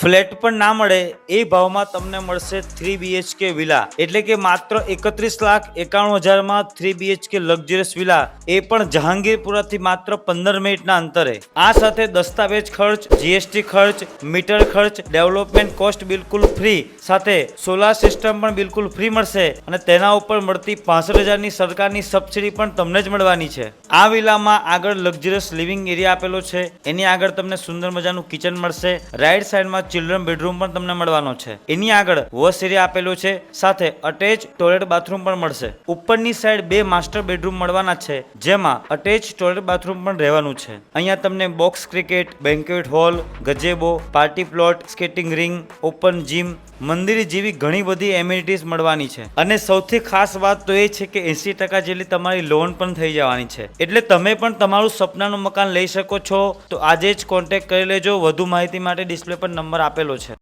Flat પણ ના મળે એ ભાવમાં તમને મળશે 3 BHK વિલા, એટલે કે માત્ર 31,91,000 માં 3 BHK લક્ઝરિયસ વિલા, એ પણ જહાંગીરપુરાથી માત્ર 15 મિનિટના અંતરે. આ સાથે દસ્તાવેજ ખર્ચ, GST ખર્ચ, મીટર ખર્ચ, ડેવલપમેન્ટ કોસ્ટ બિલકુલ ફ્રી, સાથે સોલાર સિસ્ટમ પણ બિલકુલ ફ્રી મળશે અને તેના ઉપર મળતી 65,000 ની સરકારની સબસિડી પણ તમને જ મળવાની છે. આ વિલામાં આગળ લક્ઝરિયસ લિવિંગ એરિયા આપેલો છે, એની આગળ તમને સુંદર મજાનું કિચન મળશે. રાઈટ સાઈડમાં ચિલ્ડ્રન બેડરૂમ પણ તમને મળવાનો છે. એની આગળ વોશ એરિયા આપેલો છે, સાથે અટેચ ટોયલેટ બાથરૂમ પણ મળશે. ઉપરની સાઈડ 2 માસ્ટર બેડરૂમ મળવાના છે, જેમાં અટેચ ટોયલેટ બાથરૂમ પણ રહેવાનું છે. અહીંયા તમને box cricket, banquet hall, gazebo, party plot, skating ring, open gym, મંદિર જેવી ઘણી બધી એમિનિટીઝ મળવાની છે. અને સૌથી ખાસ વાત તો એ છે કે 80% જેટલી તમારી લોન પણ થઈ જવાની છે. એટલે તમે પણ તમારું સપનાનું મકાન લઈ શકો છો. તો આજે જ કોન્ટેક્ટ કરી લેજો. વધુ માહિતી માટે ડિસ્પ્લે પર નંબર આપેલો છે.